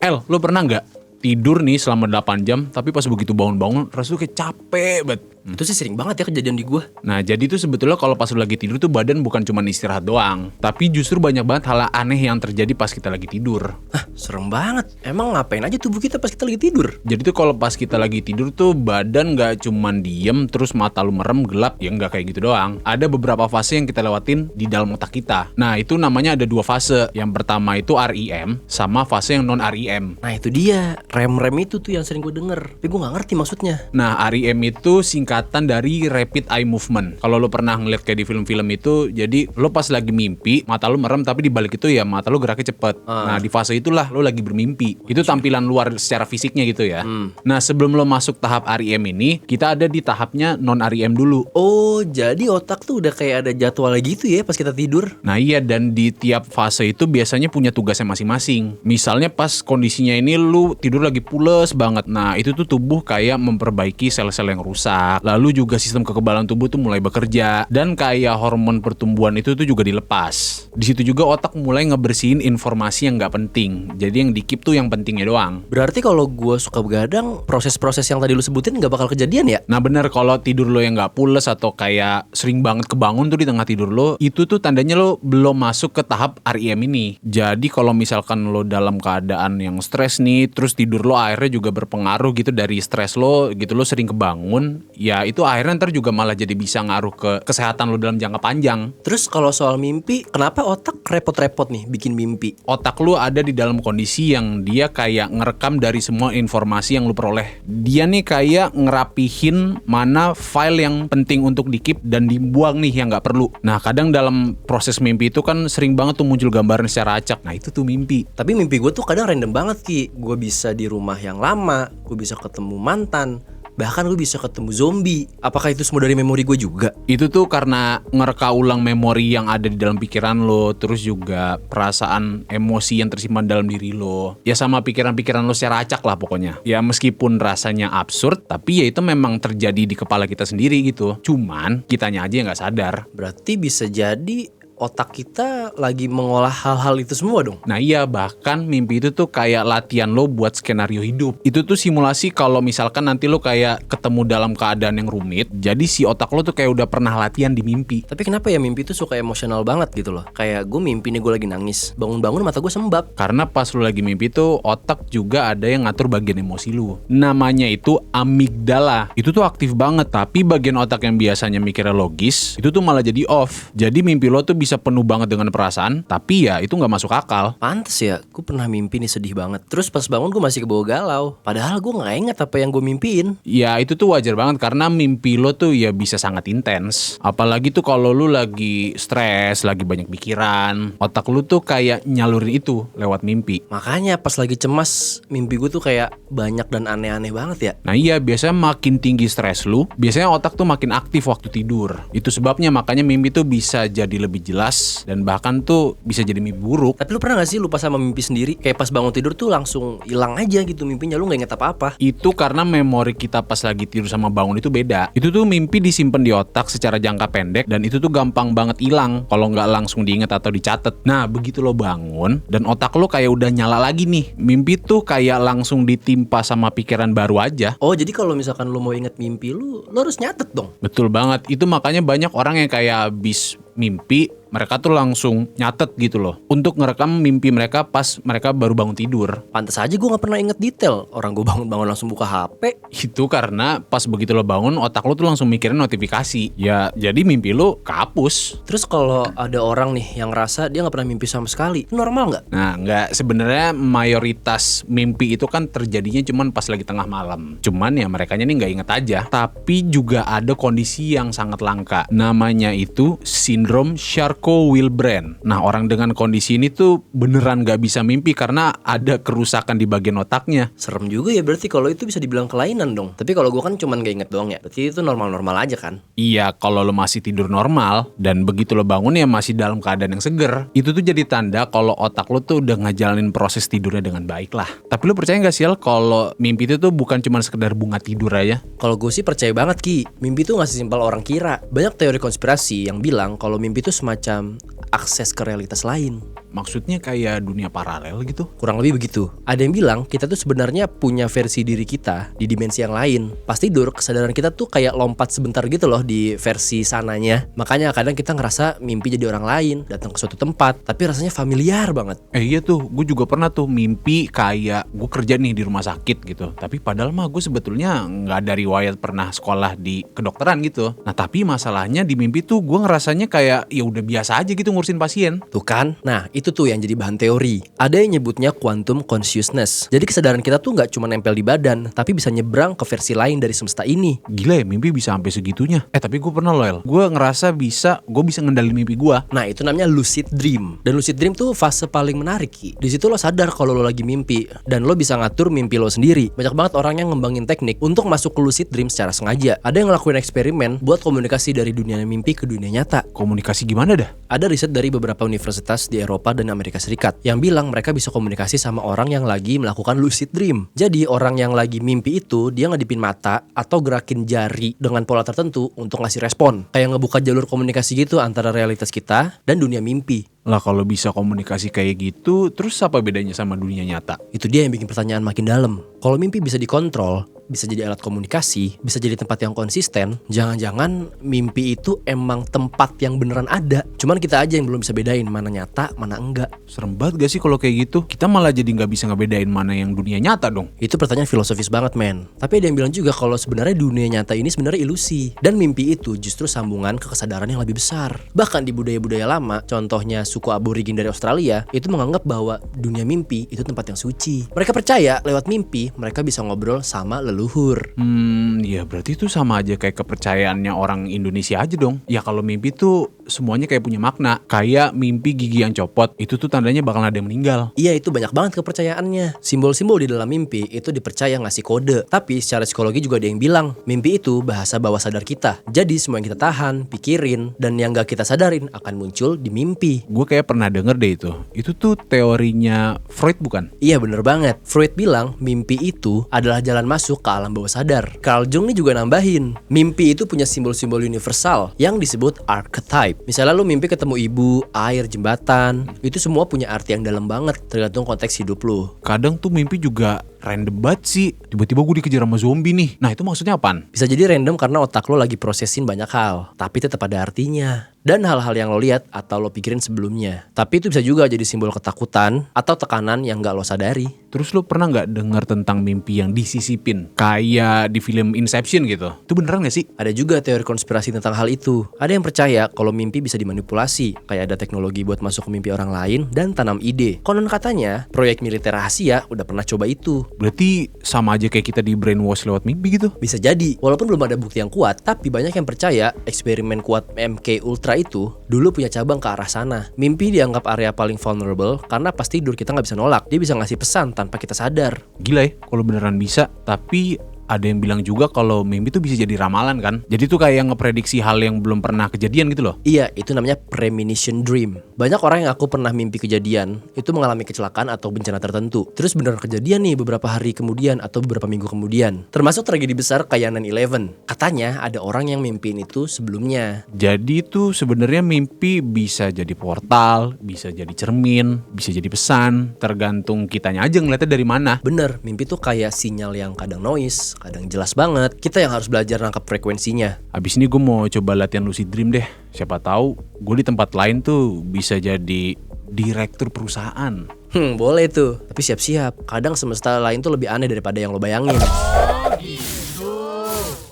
Lo pernah nggak tidur nih selama 8 jam, tapi pas begitu bangun-bangun rasanya kayak capek banget. Itu sih sering banget ya kejadian di gua. Nah, jadi tuh sebetulnya kalau pas lu lagi tidur tuh badan bukan cuma istirahat doang, tapi justru banyak banget hal aneh yang terjadi pas kita lagi tidur. Hah, serem banget. Emang ngapain aja tubuh kita pas kita lagi tidur? Jadi tuh kalau pas kita lagi tidur tuh badan nggak cuman diem terus mata lu merem gelap, ya nggak kayak gitu doang. Ada beberapa fase yang kita lewatin di dalam otak kita. Nah, itu namanya ada 2 fase. Yang pertama itu REM sama fase yang non REM. Nah itu dia, rem-rem itu tuh yang sering gue denger, tapi gue gak ngerti maksudnya. Nah, REM itu singkatan dari Rapid Eye Movement. Kalau lo pernah ngeliat kayak di film-film itu, jadi lo pas lagi mimpi, mata lo merem tapi di balik itu ya mata lo geraknya cepet. Nah, di fase itulah lo lagi bermimpi. Itu tampilan luar secara fisiknya gitu ya. Nah, sebelum lo masuk tahap REM ini, kita ada di tahapnya non REM dulu. Oh, jadi otak tuh udah kayak ada jadwal gitu ya pas kita tidur. Nah iya, dan di tiap fase itu biasanya punya tugasnya masing-masing. Misalnya pas kondisinya ini lu tidur lagi pules banget. Nah itu tuh tubuh kayak memperbaiki sel-sel yang rusak. Lalu juga sistem kekebalan tubuh tuh mulai bekerja. Dan kayak hormon pertumbuhan itu tuh juga dilepas. Di situ juga otak mulai ngebersihin informasi yang gak penting. Jadi yang di-keep tuh yang pentingnya doang. Berarti kalau gue suka begadang, proses-proses yang tadi lu sebutin gak bakal kejadian ya? Nah bener, kalau tidur lo yang gak pules atau kayak sering banget kebangun tuh di tengah tidur lo, itu tuh tandanya lo belum masuk ke tahap REM ini. Jadi kalau misalkan lo dalam keadaan yang stres nih, terus tidur lo akhirnya juga berpengaruh gitu dari stres lo gitu, lo sering kebangun, ya itu akhirnya ntar juga malah jadi bisa ngaruh ke kesehatan lo dalam jangka panjang. Terus kalau soal mimpi, kenapa otak repot-repot nih bikin mimpi? Otak lo ada di dalam kondisi yang dia kayak ngerekam dari semua informasi yang lo peroleh. Dia nih kayak ngerapihin mana file yang penting untuk di-keep dan dibuang nih yang nggak perlu. Nah kadang dalam proses mimpi itu kan sering banget tuh muncul gambaran secara acak. Nah itu tuh mimpi. Tapi mimpi gue tuh kadang random banget Ki. Gue bisa di rumah yang lama, gue bisa ketemu mantan, bahkan gue bisa ketemu zombie. Apakah itu semua dari memori gue juga? Itu tuh karena ngereka ulang memori yang ada di dalam pikiran lo, terus juga perasaan emosi yang tersimpan dalam diri lo. Ya sama pikiran-pikiran lo secara acak lah pokoknya. Ya meskipun rasanya absurd, tapi ya itu memang terjadi di kepala kita sendiri gitu. Cuman kitanya aja yang gak sadar. Berarti bisa jadi otak kita lagi mengolah hal-hal itu semua dong. Nah iya, bahkan mimpi itu tuh kayak latihan lo buat skenario hidup. Itu tuh simulasi kalau misalkan nanti lo kayak ketemu dalam keadaan yang rumit. Jadi si otak lo tuh kayak udah pernah latihan di mimpi. Tapi kenapa ya mimpi tuh suka emosional banget gitu loh. Kayak gue mimpi nih gue lagi nangis, bangun-bangun mata gue sembab. Karena pas lo lagi mimpi tuh otak juga ada yang ngatur bagian emosi lo. Namanya itu amigdala. Itu tuh aktif banget. Tapi bagian otak yang biasanya mikirnya logis, itu tuh malah jadi off. Jadi mimpi lo tuh bisa penuh banget dengan perasaan, tapi ya itu nggak masuk akal. Pantes ya, gue pernah mimpi nih sedih banget. Terus pas bangun gue masih kebawa galau. Padahal gue nggak inget apa yang gue mimpiin. Ya itu tuh wajar banget karena mimpi lo tuh ya bisa sangat intens. Apalagi tuh kalau lo lagi stres, lagi banyak pikiran, otak lo tuh kayak nyalurin itu lewat mimpi. Makanya pas lagi cemas, mimpi gue tuh kayak banyak dan aneh-aneh banget ya. Nah iya, biasanya makin tinggi stres lo, biasanya otak tuh makin aktif waktu tidur. Itu sebabnya makanya mimpi tuh bisa jadi lebih jelas dan bahkan tuh bisa jadi mimpi buruk. Tapi lu pernah gak sih lupa sama mimpi sendiri? Kayak pas bangun tidur tuh langsung hilang aja gitu mimpinya, lu gak inget apa-apa. Itu karena memori kita pas lagi tidur sama bangun itu beda. Itu tuh mimpi disimpan di otak secara jangka pendek dan itu tuh gampang banget hilang kalau nggak langsung diinget atau dicatat. Nah begitu lo bangun dan otak lo kayak udah nyala lagi nih, mimpi tuh kayak langsung ditimpa sama pikiran baru aja. Oh jadi kalau misalkan lu mau inget mimpi lu harus nyatet dong. Betul banget. Itu makanya banyak orang yang kayak habis mimpi mereka tuh langsung nyatet gitu loh untuk ngerekam mimpi mereka pas mereka baru bangun tidur. Pantes aja gue gak pernah inget detail. Orang gue bangun-bangun langsung buka HP. Itu karena pas begitu lo bangun otak lo tuh langsung mikirin notifikasi. Ya jadi mimpi lo kehapus. Terus kalau ada orang nih yang ngerasa dia gak pernah mimpi sama sekali, itu normal gak? Nah nggak, sebenarnya mayoritas mimpi itu kan terjadinya cuman pas lagi tengah malam. Cuman ya merekanya nih nggak inget aja. Tapi juga ada kondisi yang sangat langka. Namanya itu sindrom Charcot-Wilbrand. Nah orang dengan kondisi ini tuh beneran gak bisa mimpi karena ada kerusakan di bagian otaknya. Serem juga ya, berarti kalau itu bisa dibilang kelainan dong. Tapi kalau gue kan cuman gak inget doang ya, berarti itu normal-normal aja kan? Iya, kalau lo masih tidur normal dan begitu lo bangun ya masih dalam keadaan yang seger, itu tuh jadi tanda kalau otak lo tuh udah ngejalanin proses tidurnya dengan baik lah. Tapi lo percaya gak sih kalau mimpi itu tuh bukan cuma sekedar bunga tidur aja? Kalau gue sih percaya banget Ki, mimpi tuh gak sesimpel orang kira. Banyak teori konspirasi yang bilang kalau mimpi itu semacam akses ke realitas lain. Maksudnya kayak dunia paralel gitu? Kurang lebih begitu. Ada yang bilang kita tuh sebenarnya punya versi diri kita di dimensi yang lain. Pas tidur, kesadaran kita tuh kayak lompat sebentar gitu loh di versi sananya. Makanya kadang kita ngerasa mimpi jadi orang lain, datang ke suatu tempat, tapi rasanya familiar banget. Iya tuh, gue juga pernah tuh mimpi kayak gue kerja nih di rumah sakit gitu. Tapi padahal mah gue sebetulnya nggak ada riwayat pernah sekolah di kedokteran gitu. Nah tapi masalahnya di mimpi tuh gue ngerasanya kayak ya udah biasa aja gitu ngurusin pasien. Tuh kan? Nah, itu tuh yang jadi bahan teori. Ada yang nyebutnya quantum consciousness. Jadi kesadaran kita tuh nggak cuma nempel di badan, tapi bisa nyebrang ke versi lain dari semesta ini. Gila ya mimpi bisa sampai segitunya. Tapi gue pernah loh, gue ngerasa gue bisa ngendalin mimpi gue. Nah, itu namanya lucid dream. Dan lucid dream tuh fase paling menarik, Ki. Di situ lo sadar kalau lo lagi mimpi dan lo bisa ngatur mimpi lo sendiri. Banyak banget orang yang ngembangin teknik untuk masuk ke lucid dream secara sengaja. Ada yang ngelakuin eksperimen buat komunikasi dari dunia mimpi ke dunia nyata. Komunikasi gimana dah? Ada riset dari beberapa universitas di Eropa dan Amerika Serikat yang bilang mereka bisa komunikasi sama orang yang lagi melakukan lucid dream. Jadi orang yang lagi mimpi itu dia ngedipin mata atau gerakin jari dengan pola tertentu untuk ngasih respon. Kayak ngebuka jalur komunikasi gitu antara realitas kita dan dunia mimpi. Lah kalau bisa komunikasi kayak gitu, terus apa bedanya sama dunia nyata? Itu dia yang bikin pertanyaan makin dalam. Kalau mimpi bisa dikontrol, bisa jadi alat komunikasi, bisa jadi tempat yang konsisten, jangan-jangan mimpi itu emang tempat yang beneran ada. Cuman kita aja yang belum bisa bedain mana nyata, mana enggak. Serem banget gak sih kalau kayak gitu? Kita malah jadi gak bisa ngebedain mana yang dunia nyata dong. Itu pertanyaan filosofis banget, men. Tapi ada yang bilang juga kalau sebenarnya dunia nyata ini sebenarnya ilusi. Dan mimpi itu justru sambungan ke kesadaran yang lebih besar. Bahkan di budaya-budaya lama, contohnya suku aborigin dari Australia, itu menganggap bahwa dunia mimpi itu tempat yang suci. Mereka percaya lewat mimpi mereka bisa ngobrol sama leluhur. Ya berarti itu sama aja kayak kepercayaannya orang Indonesia aja dong. Ya kalau mimpi tuh semuanya kayak punya makna. Kayak mimpi gigi yang copot, itu tuh tandanya bakal ada yang meninggal. Iya, itu banyak banget kepercayaannya. Simbol-simbol di dalam mimpi itu dipercaya ngasih kode. Tapi secara psikologi juga ada yang bilang mimpi itu bahasa bawah sadar kita. Jadi semua yang kita tahan, pikirin, dan yang gak kita sadarin akan muncul di mimpi. Gue kayak pernah denger deh itu. Itu tuh teorinya Freud bukan? Iya, bener banget. Freud bilang mimpi itu adalah jalan masuk ke alam bawah sadar. Carl Jung nih juga nambahin, mimpi itu punya simbol-simbol universal yang disebut archetype. Misalnya lu mimpi ketemu ibu, air, jembatan, itu semua punya arti yang dalam banget tergantung konteks hidup lu. Kadang tuh mimpi juga random banget sih. Tiba-tiba gue dikejar sama zombie nih. Nah itu maksudnya apaan? Bisa jadi random karena otak lo lagi prosesin banyak hal, tapi tetap ada artinya. Dan hal-hal yang lo lihat atau lo pikirin sebelumnya. Tapi itu bisa juga jadi simbol ketakutan atau tekanan yang gak lo sadari. Terus lo pernah gak dengar tentang mimpi yang disisipin? Kayak di film Inception gitu. Itu beneran gak sih? Ada juga teori konspirasi tentang hal itu. Ada yang percaya kalau mimpi bisa dimanipulasi. Kayak ada teknologi buat masuk ke mimpi orang lain dan tanam ide. Konon katanya, proyek militer rahasia udah pernah coba itu. Berarti sama aja kayak kita di brainwash lewat mimpi gitu? Bisa jadi, walaupun belum ada bukti yang kuat, tapi banyak yang percaya eksperimen kuat MK Ultra itu dulu punya cabang ke arah sana. Mimpi dianggap area paling vulnerable karena pas tidur kita nggak bisa nolak. Dia bisa ngasih pesan tanpa kita sadar. Gila ya, kalau beneran bisa. Tapi ada yang bilang juga kalau mimpi itu bisa jadi ramalan kan. Jadi tuh kayak ngeprediksi hal yang belum pernah kejadian gitu loh. Iya, itu namanya premonition dream. Banyak orang yang aku pernah mimpi kejadian itu mengalami kecelakaan atau bencana tertentu. Terus beneran kejadian nih beberapa hari kemudian atau beberapa minggu kemudian. Termasuk tragedi besar kayak 9/11. Katanya ada orang yang mimpiin itu sebelumnya. Jadi tuh sebenarnya mimpi bisa jadi portal, bisa jadi cermin, bisa jadi pesan. Tergantung kitanya aja ngeliatnya dari mana. Bener, mimpi tuh kayak sinyal yang kadang noise, kadang jelas banget. Kita yang harus belajar nangkap frekuensinya. Abis ini gue mau coba latihan lucid dream deh. Siapa tahu gue di tempat lain tuh bisa jadi direktur perusahaan. Boleh tuh. Tapi siap-siap. Kadang semesta lain tuh lebih aneh daripada yang lo bayangin.